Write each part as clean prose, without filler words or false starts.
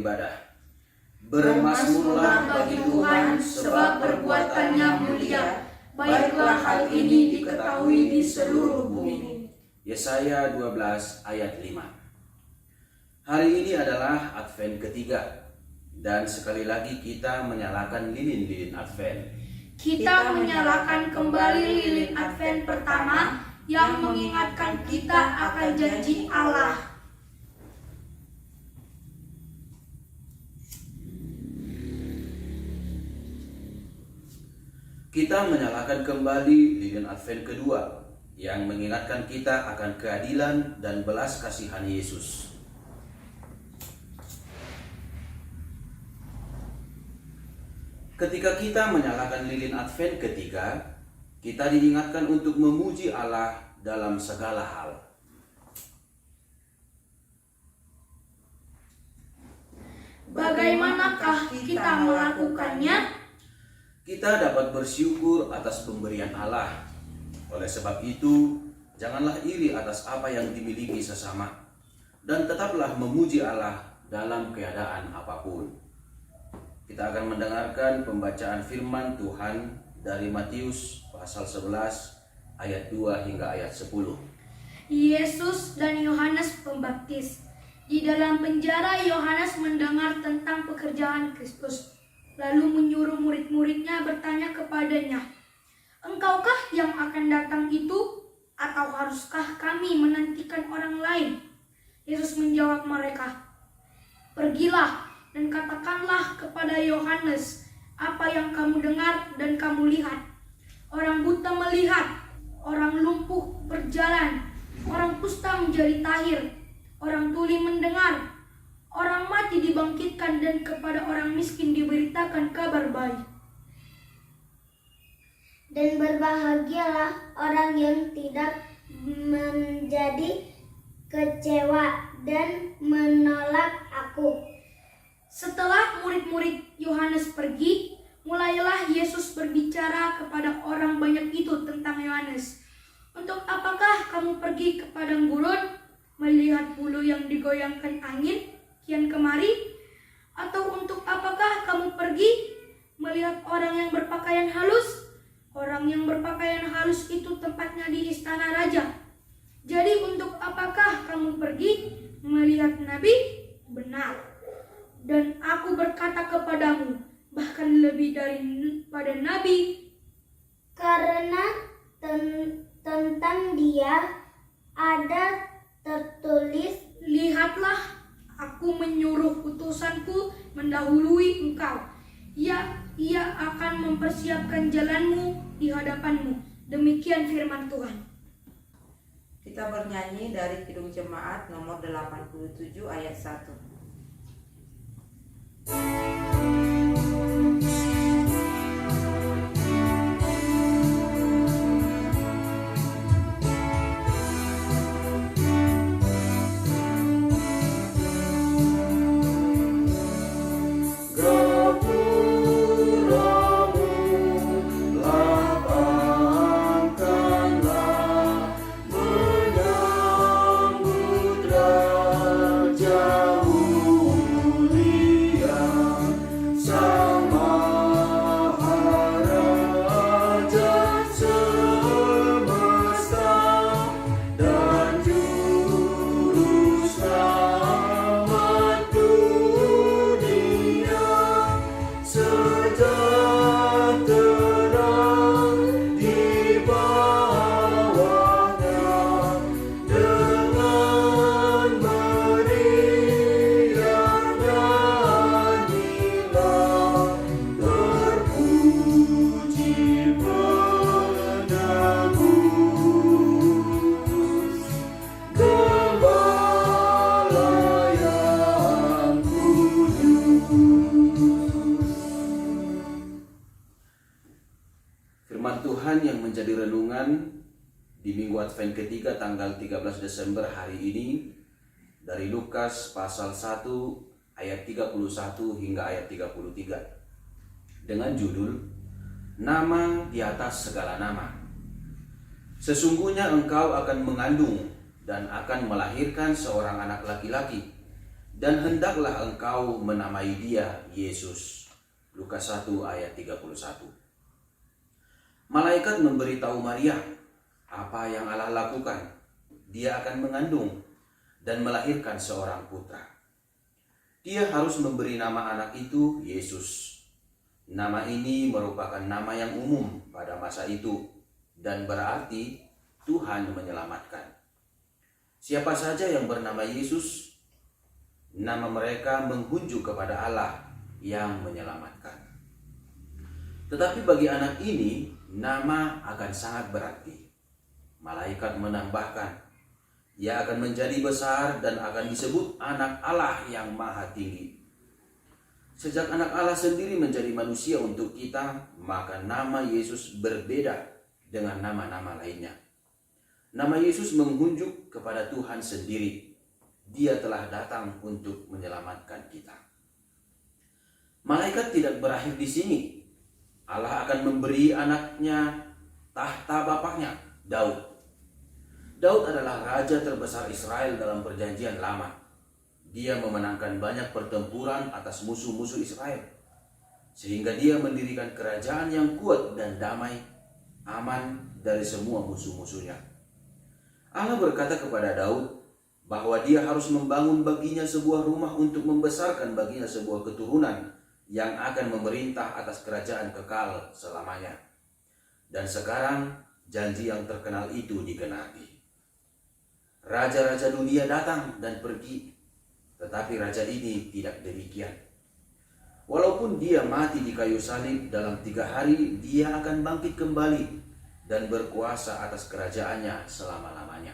beribadah. Bermasmurlah bagi Tuhan sebab perbuatannya mulia. Baiklah hal ini diketahui di seluruh bumi. Yesaya 12 ayat 5. Hari ini adalah Advent ketiga. Dan sekali lagi kita menyalakan lilin-lilin Advent. Kita menyalakan kembali lilin Advent pertama yang mengingatkan kita akan janji Allah. Kita menyalakan kembali lilin Advent kedua yang mengingatkan kita akan keadilan dan belas kasihan Yesus. Ketika kita menyalakan lilin Advent ketiga, kita diingatkan untuk memuji Allah dalam segala hal. Bagaimanakah kita melakukannya? Kita dapat bersyukur atas pemberian Allah. Oleh sebab itu, janganlah iri atas apa yang dimiliki sesama, dan tetaplah memuji Allah dalam keadaan apapun. Kita akan mendengarkan pembacaan firman Tuhan dari Matius pasal 11 ayat 2 hingga ayat 10. Yesus dan Yohanes Pembaptis. Di dalam penjara Yohanes mendengar tentang pekerjaan Kristus, lalu menyuruh murid-muridnya bertanya kepadanya, "Engkaukah yang akan datang itu, atau haruskah kami menantikan orang lain?" Yesus menjawab mereka, "Pergilah dan katakanlah kepada Yohanes apa yang kamu dengar dan kamu lihat. Orang buta melihat, orang lumpuh berjalan, orang kusta menjadi tahir, orang tuli mendengar, orang mati dibangkitkan, dan kepada orang miskin diberitakan kabar baik." Dan berbahagialah orang yang tidak menjadi kecewa dan menolak aku. Setelah murid-murid Yohanes pergi, mulailah Yesus berbicara kepada orang banyak itu tentang Yohanes. "Untuk apakah kamu pergi ke padang gurun, melihat bulu yang digoyangkan angin kian kemari? Atau untuk apakah kamu pergi melihat orang yang berpakaian halus? Orang yang berpakaian halus itu tempatnya di istana raja. Jadi untuk apakah kamu pergi melihat nabi? Benar. Dan aku berkata kepadamu, bahkan lebih daripada nabi. Karena tentang dia ada tertulis, Lihatlah, aku menyuruh utusanku mendahului engkau. Ia akan mempersiapkan jalanmu di hadapanmu." Demikian firman Tuhan. Kita bernyanyi dari Kidung Jemaat nomor 87 ayat 1. Firman Tuhan yang menjadi renungan di Minggu Advent ketiga tanggal 13 Desember hari ini dari Lukas pasal 1 ayat 31 hingga ayat 33 dengan judul Nama di atas segala nama. Sesungguhnya engkau akan mengandung dan akan melahirkan seorang anak laki-laki. dan hendaklah engkau menamai dia Yesus. Lukas 1 ayat 31. Malaikat memberitahu Maria apa yang Allah lakukan. Dia akan mengandung dan melahirkan seorang putra. Dia harus memberi nama anak itu Yesus. Nama ini merupakan nama yang umum pada masa itu dan berarti Tuhan menyelamatkan. Siapa saja yang bernama Yesus, nama mereka menghunjuk kepada Allah yang menyelamatkan. Tetapi bagi anak ini, nama akan sangat berarti. Malaikat menambahkan, ia akan menjadi besar dan akan disebut anak Allah yang maha tinggi. Sejak anak Allah sendiri menjadi manusia untuk kita, maka nama Yesus berbeda dengan nama-nama lainnya. Nama Yesus menghunjuk kepada Tuhan sendiri. Dia telah datang untuk menyelamatkan kita. Malaikat tidak berakhir di sini. Allah akan memberi anaknya tahta bapaknya, Daud. Daud adalah raja terbesar Israel dalam perjanjian lama. Dia memenangkan banyak pertempuran atas musuh-musuh Israel, sehingga dia mendirikan kerajaan yang kuat dan damai, aman dari semua musuh-musuhnya. Allah berkata kepada Daud bahwa dia harus membangun baginya sebuah rumah untuk membesarkan baginya sebuah keturunan yang akan memerintah atas kerajaan kekal selamanya. Dan sekarang janji yang terkenal itu digenapi. Raja-raja dunia datang dan pergi, tetapi raja ini tidak demikian. Walaupun dia mati di kayu salib, dalam 3 hari dia akan bangkit kembali dan berkuasa atas kerajaannya selama-lamanya.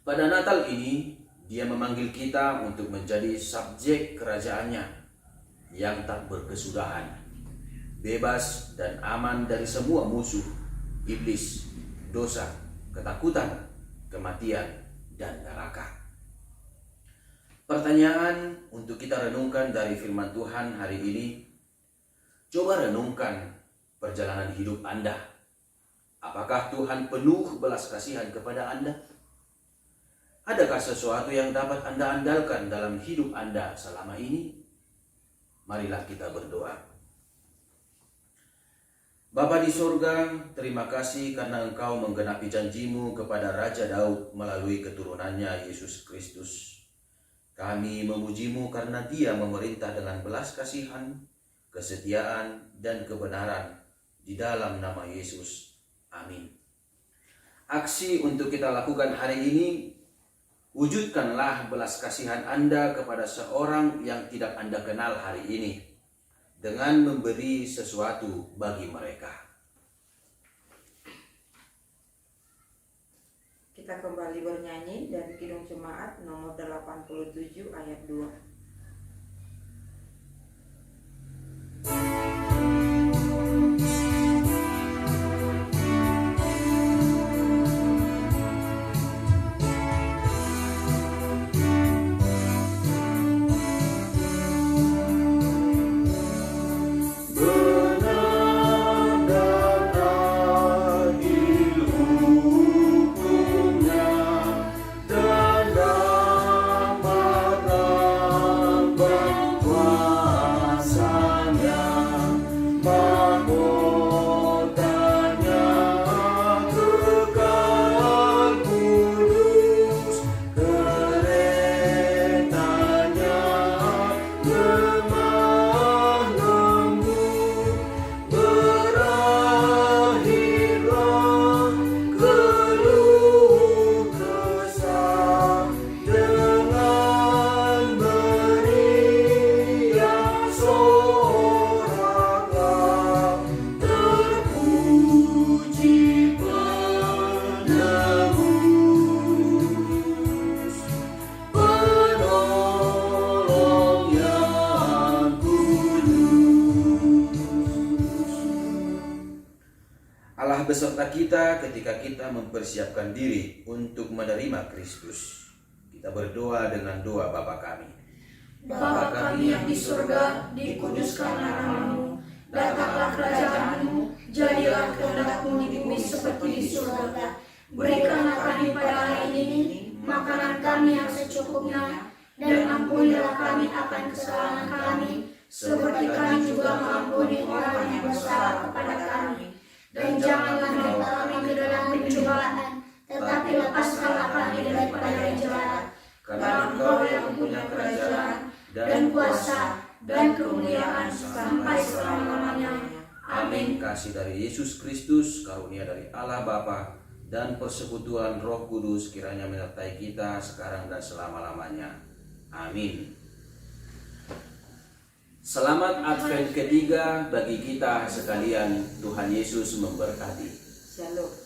Pada Natal ini, dia memanggil kita untuk menjadi subjek kerajaannya yang tak berkesudahan, bebas dan aman dari semua musuh, iblis, dosa, ketakutan, kematian, dan neraka. Pertanyaan untuk kita renungkan dari firman Tuhan hari ini, coba renungkan perjalanan hidup Anda. Apakah Tuhan penuh belas kasihan kepada Anda? Adakah sesuatu yang dapat Anda andalkan dalam hidup Anda selama ini? Marilah kita berdoa. Bapa di surga, terima kasih karena Engkau menggenapi janji-Mu kepada Raja Daud melalui keturunannya Yesus Kristus. Kami memuji-Mu karena Dia memerintah dengan belas kasihan, kesetiaan, dan kebenaran di dalam nama Yesus. Amin. Aksi untuk kita lakukan hari ini, wujudkanlah belas kasihan Anda kepada seorang yang tidak Anda kenal hari ini dengan memberi sesuatu bagi mereka. Kita kembali bernyanyi dari Kidung Jemaat nomor 87 ayat 2. Allah beserta kita ketika kita mempersiapkan diri untuk menerima Kristus. Kita berdoa dengan doa Bapa kami. Bapa kami yang di surga, dikuduskanlah namamu, datanglah kerajaanmu, jadilah kehendak-Mu di bumi seperti di surga. Berikanlah kami pada hari ini makanan kami yang secukupnya, dan ampunilah kami akan kesalahan kami, seperti kami juga mengampuni orang yang bersalah kepada kami. Dan janganlah membawa kami ke dalam pencobaan, tetapi lepaskanlah kami daripada yang jahat. Karena Engkau yang mempunyai kerajaan, dan kuasa, dan kemuliaan sampai selama-lamanya. Amin. Kasih dari Yesus Kristus, karunia dari Allah Bapa, dan persekutuan Roh Kudus kiranya menyertai kita sekarang dan selama-lamanya. Amin. Selamat Advent ketiga bagi kita sekalian. Tuhan Yesus memberkati. Shalom.